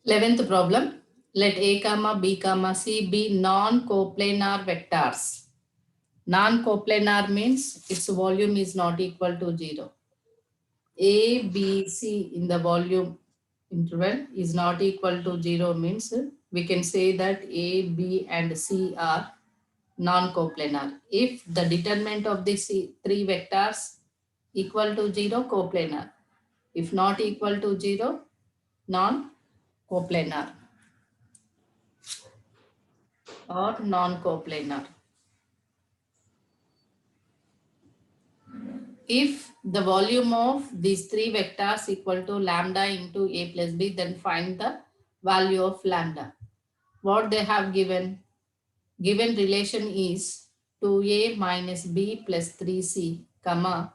11th problem. Let A comma B comma C be non-coplanar vectors. Non-coplanar means its volume is not equal to 0. A, B, C in the volume interval is not equal to 0 means we can say that A, B and C are non-coplanar. If the determinant of these three vectors equal to 0, coplanar. If not equal to 0, non-coplanar or non-coplanar. If the volume of these three vectors equal to lambda into A plus B, then find the value of lambda. What they have given? Given relation is 2A minus B plus 3C, comma,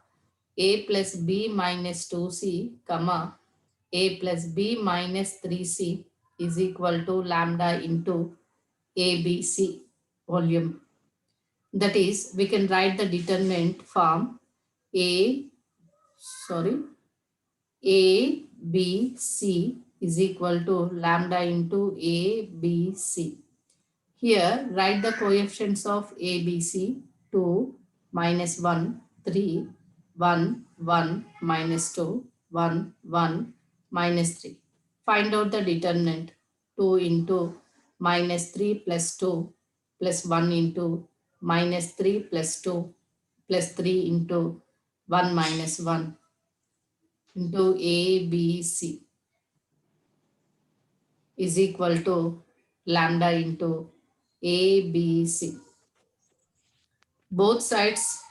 A plus B minus 2C, comma, A plus B minus 3C is equal to lambda into ABC volume. That is, we can write the determinant form A B, C is equal to lambda into A, B, C. Here, write the coefficients of A, B, C, 2, minus 1, 3, 1, 1, minus 2, 1, 1, minus 3. Find out the determinant. 2 into minus 3 plus 2 plus 1 into minus 3 plus 2 plus 3 into 1 minus 1 into A, B, C is equal to lambda into A, B, C. Both sides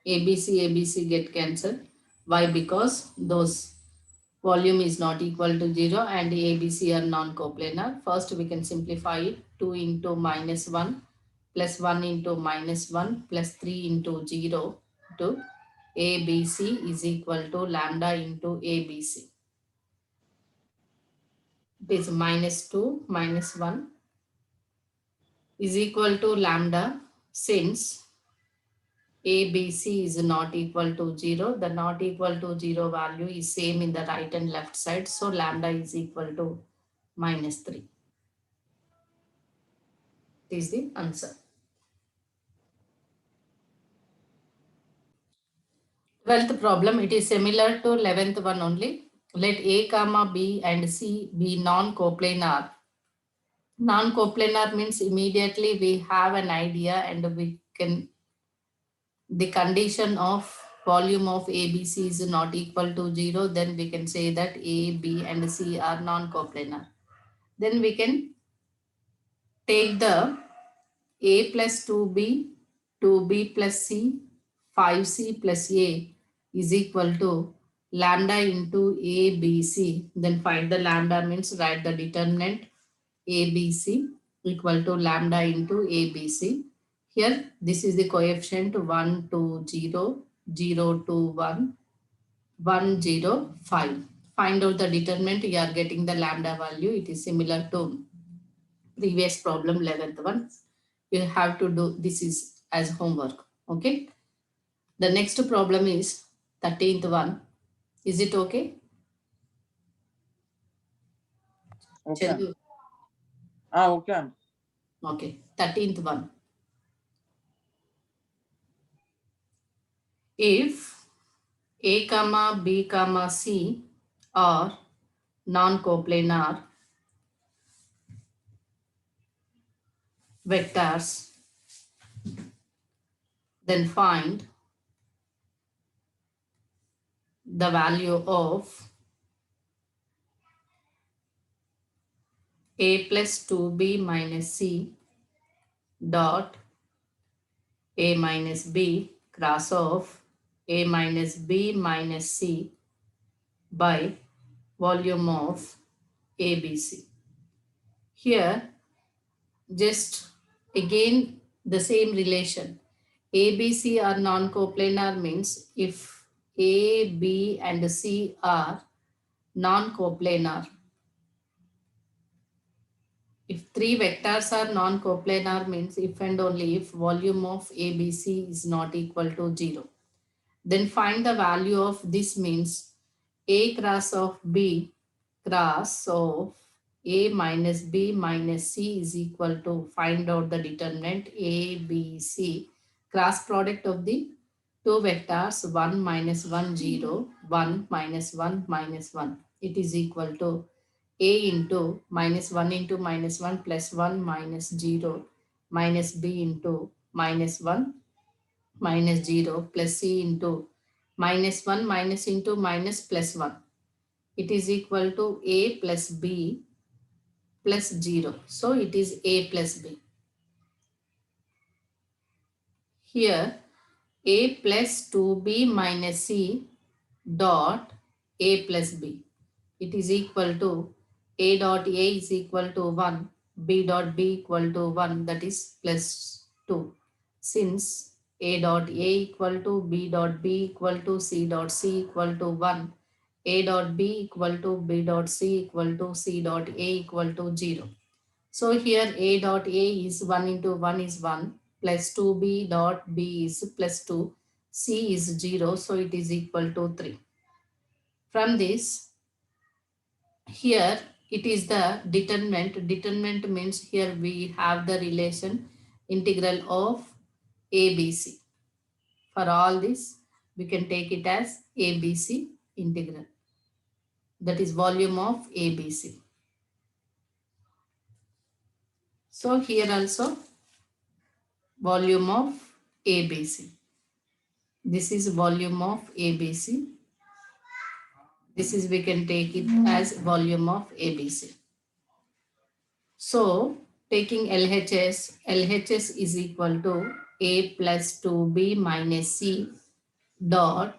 ABC get cancelled. Why? Because those volume is not equal to 0 and ABC are non-coplanar. First we can simplify it. 2 into minus 1 plus 1 into minus 1 plus 3 into 0 to ABC is equal to lambda into ABC. It is minus 2 minus 1 is equal to lambda. Since ABC is not equal to 0, the not equal to 0 value is same in the right and left side. So lambda is equal to minus 3. This is the answer. 12th problem, it is similar to 11th one only. Let A comma B and C be non-coplanar. Non-coplanar means immediately we have an idea and we can, the condition of volume of ABC is not equal to 0, then we can say that A, B and C are non-coplanar. Then we can take the A plus 2B, 2B plus C, 5C plus A is equal to lambda into ABC. Then find the lambda means write the determinant ABC equal to lambda into ABC. Here, this is the coefficient 1, 2, 0, 0, 2, 1, 1, 0, 5. Find out the determinant, you are getting the lambda value. It is similar to previous problem 11th one. You have to do this is as homework. Okay. The next problem is 13th one. Is it okay? Okay. Chandu? Okay. Okay. 13th one. If A comma B comma C are non-coplanar vectors, then find the value of A plus 2B minus C dot A minus B cross of A minus B minus C by volume of ABC. Here, just again the same relation. ABC are non-coplanar means if A, B and C are non-coplanar. If three vectors are non-coplanar means if and only if volume of ABC is not equal to 0. Then find the value of this means A cross of B cross of A minus B minus C is equal to, find out the determinant A, B, C, cross product of the two vectors 1 minus 1 0, 1 minus 1 minus 1. It is equal to A into minus 1 into minus 1 plus 1 minus 0 minus B into minus 1 minus 0 plus C into minus 1 minus into minus plus 1. It is equal to A plus B plus 0. So it is A plus B. Here A plus 2B minus C dot A plus B. It is equal to A dot A is equal to 1, B dot B equal to 1, that is plus 2. Since A dot A equal to B dot B equal to C dot C equal to 1, A dot B equal to B dot C equal to C dot A equal to 0. So here A dot A is 1 into 1 is 1 plus 2B dot B is plus 2, C is 0, so it is equal to 3. From this, here it is the determinant. Determinant means here we have the relation integral of ABC. For all this, we can take it as ABC integral. That is volume of ABC. So here also volume of ABC. This is volume of ABC. This is, we can take it as volume of ABC. So taking LHS is equal to A plus 2B minus C dot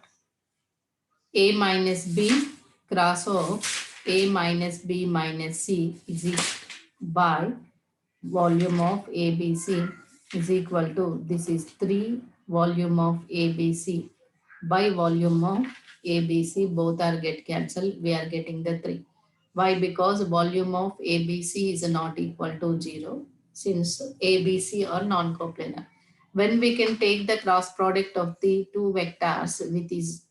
A minus B cross of A minus B minus C is equal by volume of ABC is equal to, this is 3 volume of ABC by volume of ABC, both are get cancelled, we are getting the 3. Why? Because volume of ABC is not equal to 0, since ABC are non-coplanar. When we can take the cross product of the two vectors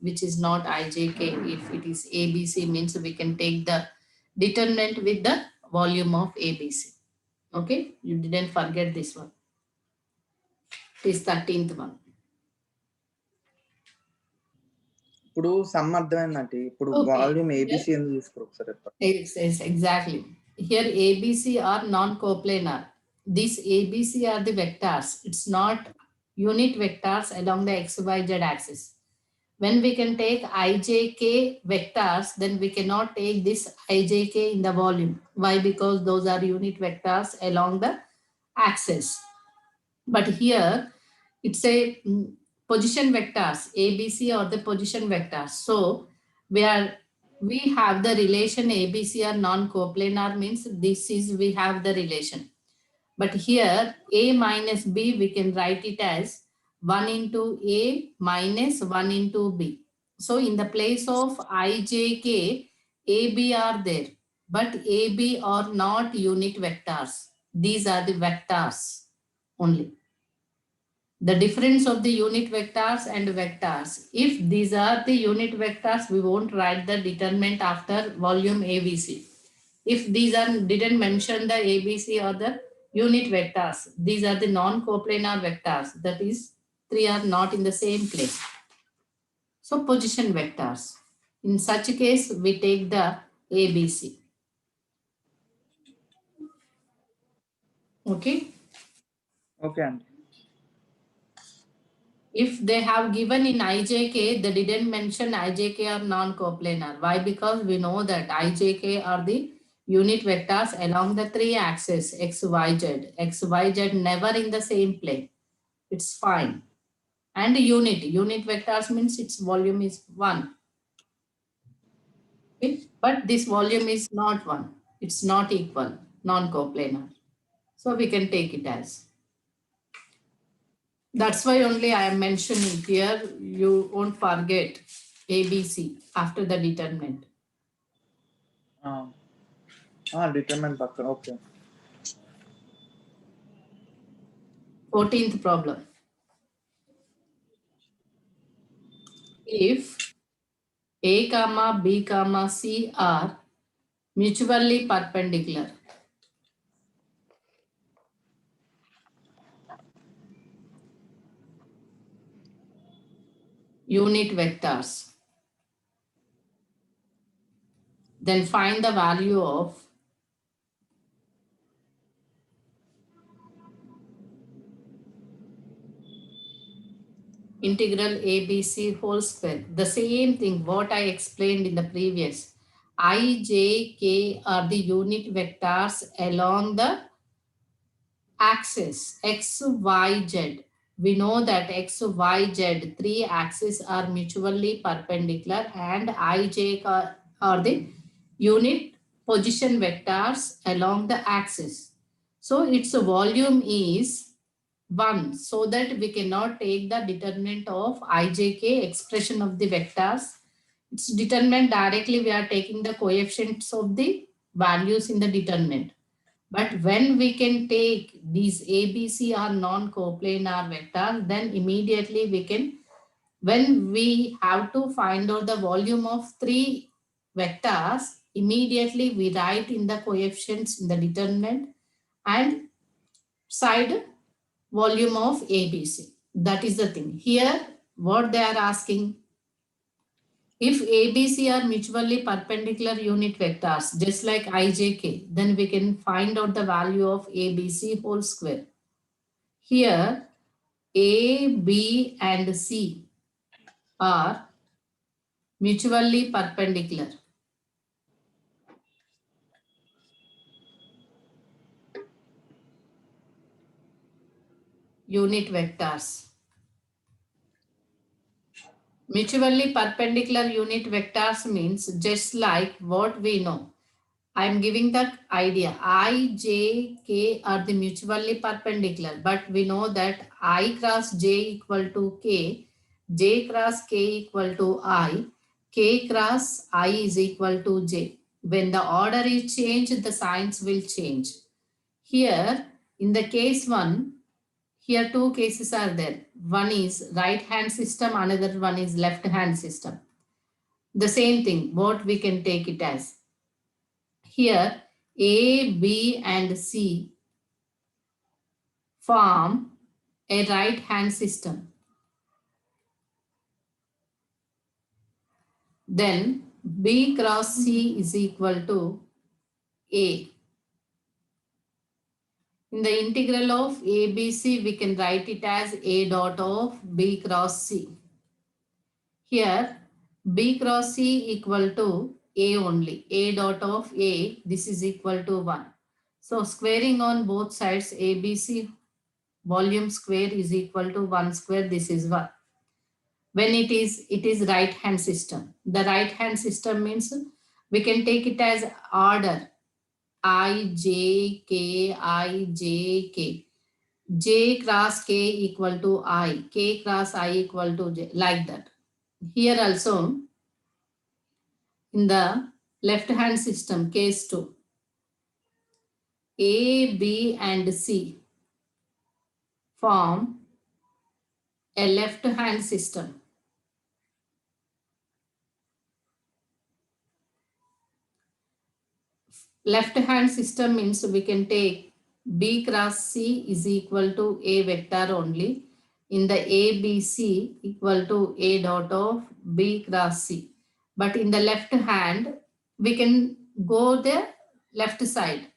which is not IJK, if it is ABC means we can take the determinant with the volume of ABC. Okay, you didn't forget this one. It is 13th one. ఇప్పుడు some అర్థమైందండి. ఇప్పుడు Okay. Volume ABC ఎందుకు తీసుకోరు ఒకసారి చెప్పండి. Yes, exactly. Here ABC are non-coplanar. These ABC are the vectors. It's not unit vectors along the XYZ axis. When we can take IJK vectors, then we cannot take this IJK in the volume. Why? Because those are unit vectors along the axis. But here it's a position vectors, ABC or the position vectors. So we have the relation ABC are non-coplanar means this is, we have the relation. But here A minus B, we can write it as 1 into A minus 1 into B. So in the place of IJK, AB are there, but AB are not unit vectors. These are the vectors only. The difference of the unit vectors and vectors. If these are the unit vectors, we won't write the determinant after volume ABC. If these are didn't mention the ABC or the unit vectors, these are the non-coplanar vectors. That is, three are not in the same place. So position vectors. In such a case, we take the ABC. Okay. Okay అండి. If they have given in IJK, they didn't mention IJK or non-coplanar. Why? Because we know that IJK are the unit vectors along the three axes X, Y, Z. X, Y, Z never in the same plane. It's fine. And unit vectors means its volume is 1. Okay? But this volume is not 1. It's not equal, non-coplanar. So we can take it as. That's why only I am mentioning here, you won't forget ABC after the determinant. Determinant పక్కన. Okay. 14th problem. If A comma B comma C are mutually perpendicular. Unit vectors. Then find the value of integral ABC whole square. The same thing what I explained in the previous. I, J, K are the unit vectors along the axis X, Y, Z. We know that X, Y, Z, three axes are mutually perpendicular and I, J are the unit position vectors along the axis. So its volume is 1, so that we cannot take the determinant of ijk expression of the vectors. It's determinant directly, we are taking the coefficients of the values in the determinant. But when we can take these ABC or non-coplanar vectors, then immediately we can, when we have to find out the volume of three vectors, immediately we write in the coefficients in the determinant and side volume of ABC. That is the thing. Here, what they are asking, if ABC are mutually perpendicular unit vectors, just like IJK, then we can find out the value of ABC whole square. Here, A, B, and C are mutually perpendicular. Unit vectors. Mutually perpendicular unit vectors means just like what we know. I am giving the idea. I, J, K are the mutually perpendicular, but we know that I cross J equal to K, J cross K equal to I, K cross I is equal to J. When the order is changed, the signs will change. Here, in the case 1, here two cases are there. One is right hand system, another one is left hand system. The same thing, what we can take it as. Here, A, B, and C form a right hand system. Then B cross C is equal to A. In the integral of ABC, we can write it as A dot of B cross C. Here, B cross C equal to A only. A dot of A, this is equal to 1. So squaring on both sides, ABC volume square is equal to 1 square, this is 1. When it is right hand system. The right hand system means we can take it as order I, J, K, I, J, K. J cross K equal to I, K cross I equal to J, like that. Here also, in the left hand system, case 2, A, B, and C form a left hand system. Left hand system means we can take B cross C is equal to A vector only. In the ABC equal to A dot of B cross C. But in the left hand, we can go the left side.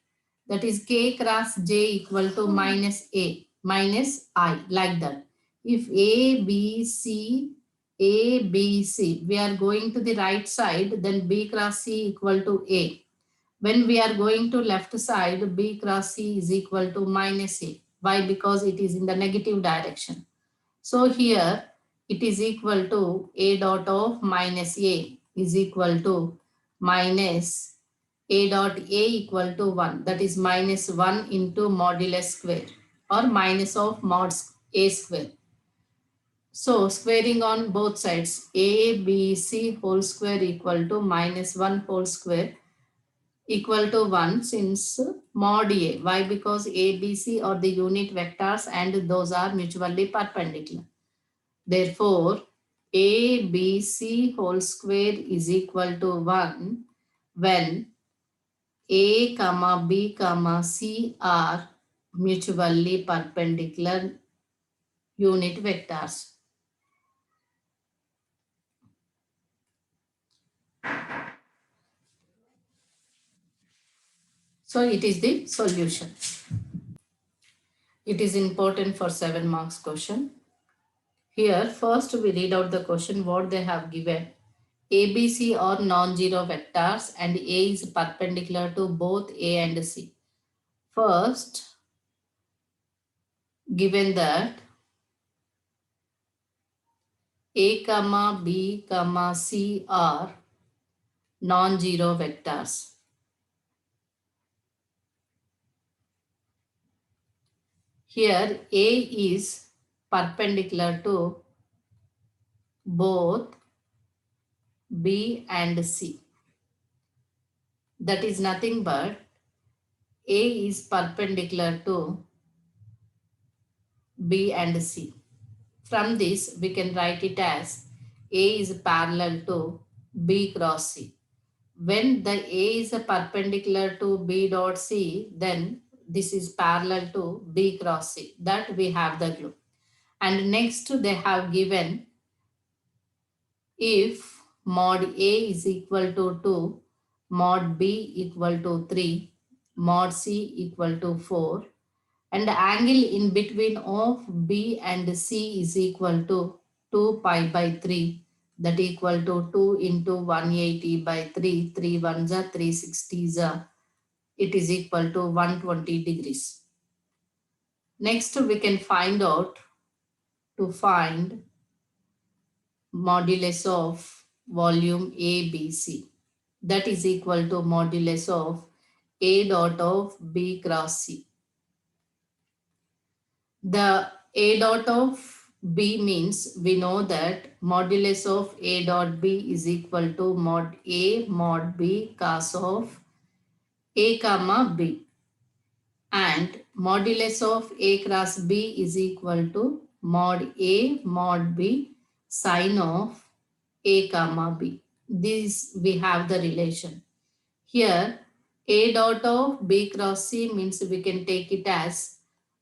That is K cross J equal to minus A, minus I, like that. If A, B, C, A, B, C, we are going to the right side, then B cross C equal to A. When we are going to left side, B cross C is equal to minus A. Why? Because it is in the negative direction. So here it is equal to A dot of minus A is equal to minus A dot A equal to 1. That is minus 1 into modulus square or minus of mod A square. So squaring on both sides, A, B, C whole square equal to minus 1 whole square equal to 1 since mod A. Why? Because A, B, C are the unit vectors and those are mutually perpendicular. Therefore, A, B, C whole square is equal to 1 when A comma B comma C are mutually perpendicular unit vectors. So it is the solution. It is important for 7 marks question. Here, first we read out the question what they have given. A, B, C are non-zero vectors and A is perpendicular to both A and C. First, given that A comma B comma C are non-zero vectors. Here A is perpendicular to both B and C. That is nothing but A is perpendicular to B and C. From this, we can write it as A is parallel to B cross C. When the A is perpendicular to B dot C, then this is parallel to B cross C. That we have the clue. And next they have given if mod A is equal to 2, mod B equal to 3, mod C equal to 4, and the angle in between of B and C is equal to 2 pi by 3, that equal to 2 into 180 by 3, 3 ones are 360s are, it is equal to 120 degrees. Next we can find out to find modulus of volume ABC, that is equal to modulus of A dot of B cross C. The A dot of B means we know that modulus of A dot B is equal to mod A mod B cos of A comma B, and modulus of A cross B is equal to mod A mod B sin of A comma B. This we have the relation. Here A dot of B cross C means we can take it as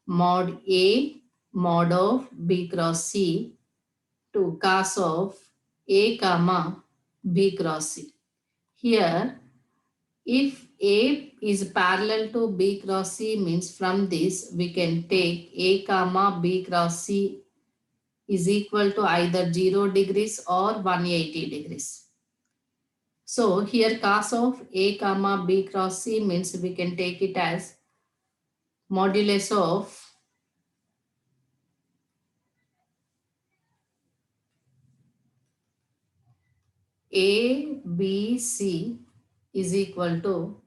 mod A mod of B cross C to cos of A comma B cross C. Here if A is parallel to B cross C means from this we can take A comma B cross C is equal to either 0 degrees or 180 degrees. So here cos of A comma B cross C means we can take it as modulus of A B C is equal to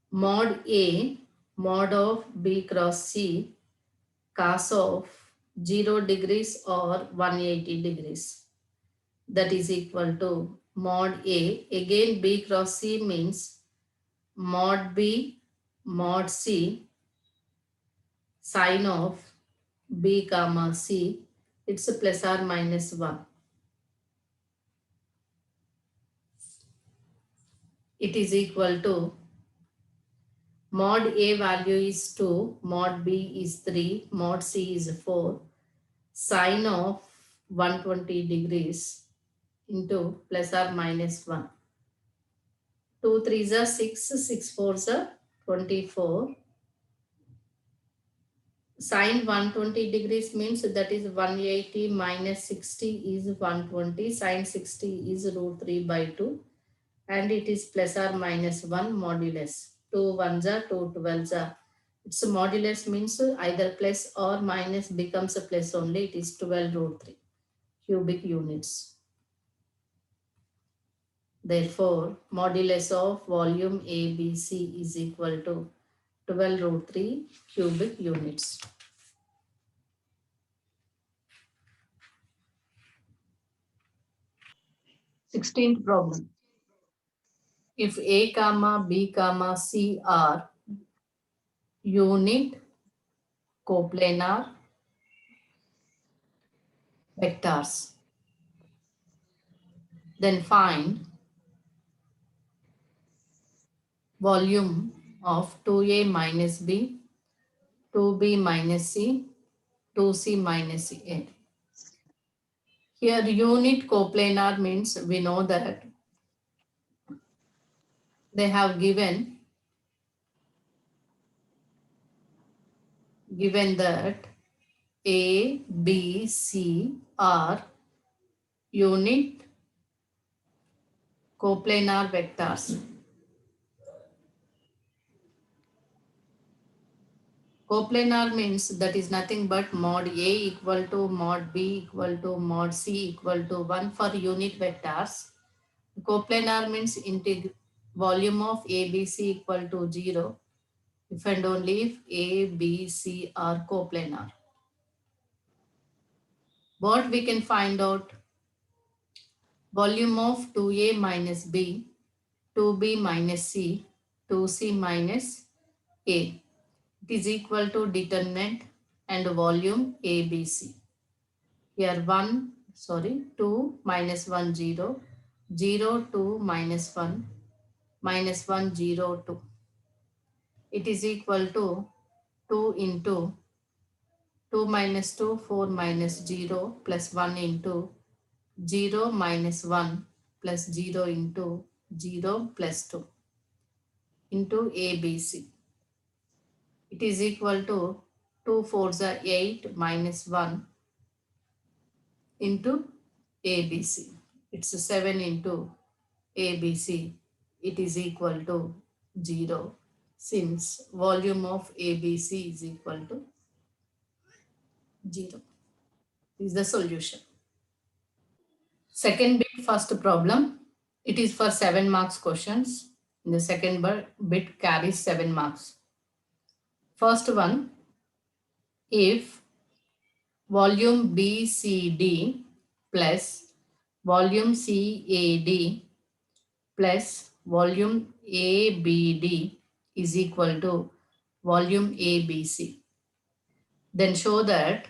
mod A mod of B cross C cos of 0 degrees or 180 degrees. That is equal to mod A. Again B cross C means mod B mod C sin of B comma C. It's a plus or minus 1. It is equal to mod A value is 2, mod B is 3, mod C is 4, sine of 120 degrees into plus or minus 1. 2 3s are 6, 6 4s are 24. Sine 120 degrees means that is 180 minus 60 is 120. Sine 60 is root 3 by 2. And it is plus or minus 1 modulus. 2 ones are 2 12s are. Its modulus means either plus or minus becomes a plus only. It is 12 root 3 cubic units. Therefore, modulus of volume ABC is equal to 12 root 3 cubic units. 16th problem. If A comma B comma C are unit coplanar vectors, then find volume of 2A minus B, 2B minus C, 2C minus A. Here unit coplanar means we know that they have given that A, B, C are unit coplanar vectors. Coplanar means that is nothing but mod A equal to mod B equal to mod C equal to 1 for unit vectors. Coplanar means volume of ABC equal to 0 if and only if A, B, C are coplanar. What we can find out? Volume of 2A minus B, 2B minus C, 2C minus A. It is equal to determinant and volume ABC. Here 2 minus 1, 0, 0, 2 minus 1, minus 1, 0, 2. It is equal to 2 into 2 minus 2, 4 minus 0 plus 1 into 0 minus 1 plus 0 into 0 plus 2 into ABC. It is equal to 2 4s are 8 minus 1 into ABC. It's 7 into ABC. It is equal to 0 since volume of ABC is equal to 0. This is the solution. Second bit, first problem. It is for 7 marks questions. In the second bit carries 7 marks. First one, if volume BCD plus volume CAD plus volume ABD is equal to volume ABC. Then show that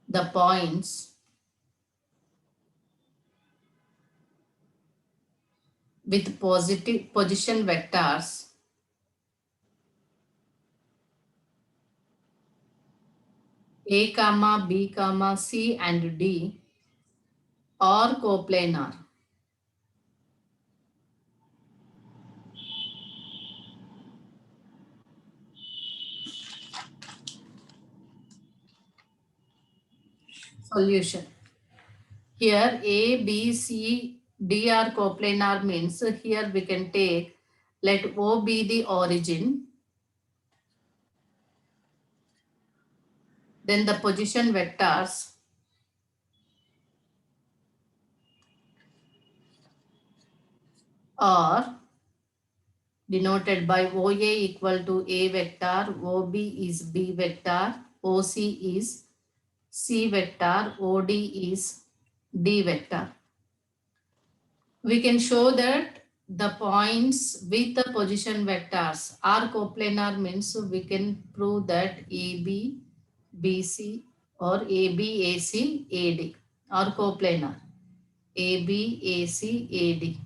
the points with positive position vectors A comma B comma C and D are coplanar. Solution. Here A, B, C, D are coplanar means here we can take, let O be the origin, then the position vectors are denoted by OA equal to A vector, OB is B vector, OC is C vector, OD is D vector. We can show that the points with the position vectors are coplanar means we can prove that AB, BC or AB, AC, AD are coplanar. AB, AC, AD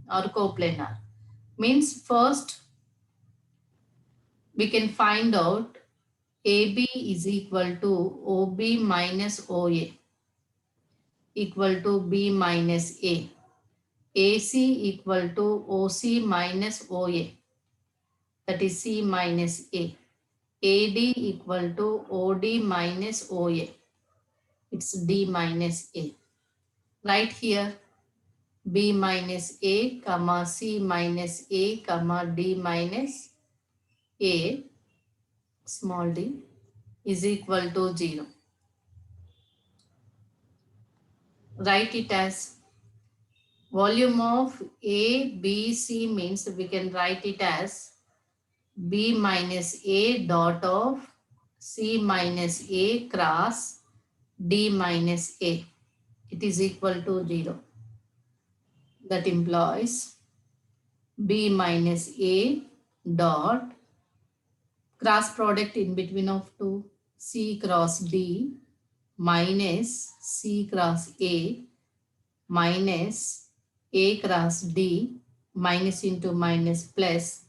are coplanar. Means first we can find out AB is equal to OB minus OA equal to B minus A. AC equal to OC minus OA, that is C minus A. AD equal to OD minus OA, it's D minus A. Right here, B minus A, comma C minus A, comma D minus A, small d, is equal to 0. Write it as volume of A, B, C means we can write it as B minus A dot of C minus A cross D minus A. It is equal to 0. That implies B minus A dot cross product in between of two C cross D minus C cross A minus A cross D minus into minus plus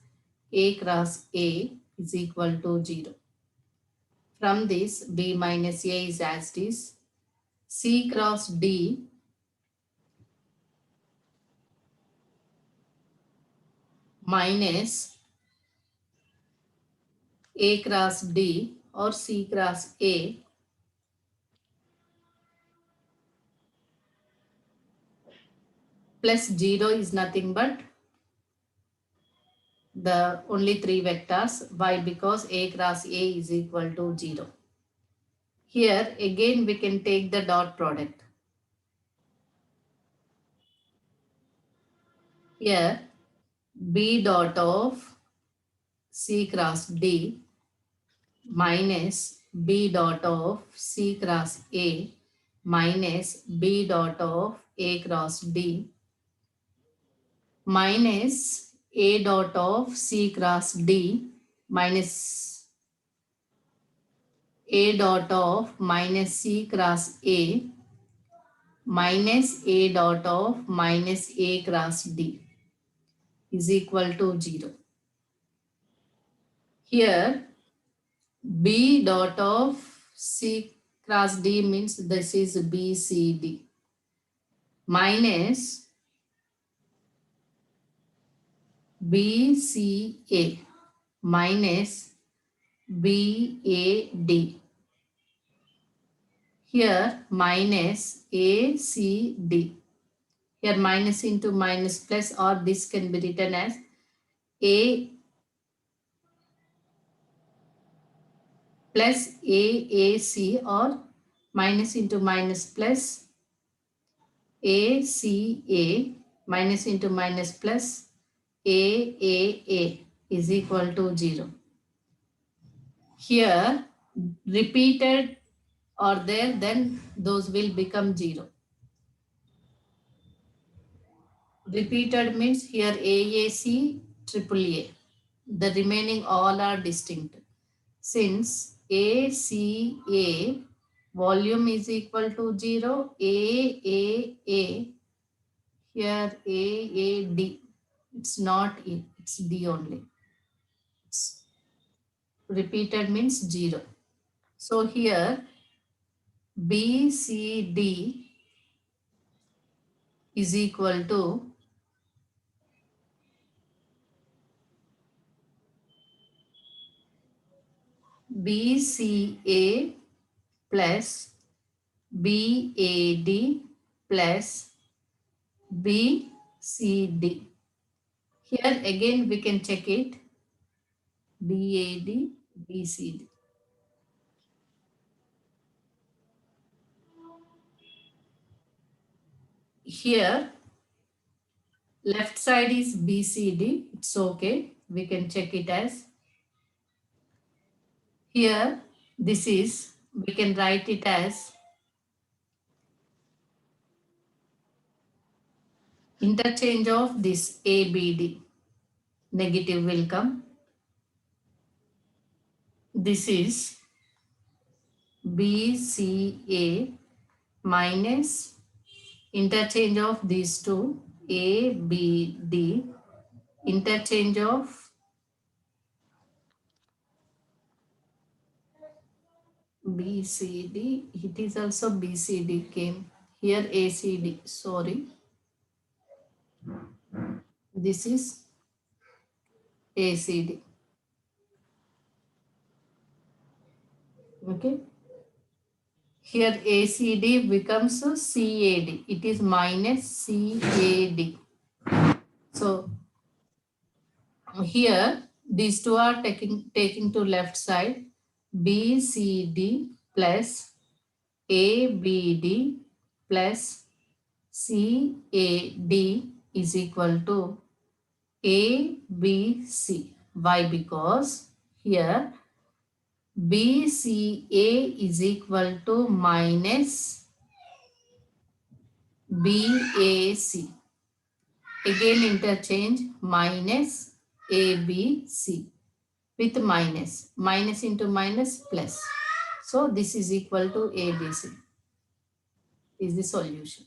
A cross A is equal to 0. From this, B minus A is as it is. C cross D minus A cross D or C cross A plus 0 is nothing but the only three vectors. Why? Because A cross A is equal to 0. Here again we can take the dot product. Here B dot of C cross D minus B dot of C cross A minus B dot of A cross D minus A dot of C cross D minus A dot of minus C cross A minus A dot of minus A cross D is equal to 0. Here B dot of C cross D means this is BCD minus BCA minus BAD. Here minus ACD. Here minus into minus plus, or this can be written as A plus AAC, or minus into minus plus ACA minus into minus plus AAA is equal to 0. Here repeated are there, then those will become 0. Repeated means here AAC, AAA. The remaining all are distinct. Since ACA volume is equal to 0, AAA, here AAD, it's not A, it's D only. It's repeated means 0. So here BCD is equal to BCA plus BAD plus BCD. Here again we can check it. BAD, BCD. Here left side is BCD. It's okay. We can check it as. Here this is, we can write it as interchange of this ABD. Negative will come. This is BCA minus interchange of these two ABD, interchange of BCD. It is also BCD came here, ACD, sorry. This is ACD. Okay. Here ACD becomes CAD. It is minus CAD. So here these two are taking to left side. BCD plus ABD plus CAD is equal to ABC. Why? Because here BCA is equal to minus BAC. Again interchange minus ABC with minus. Minus into minus plus. So this is equal to ABC. Is the solution.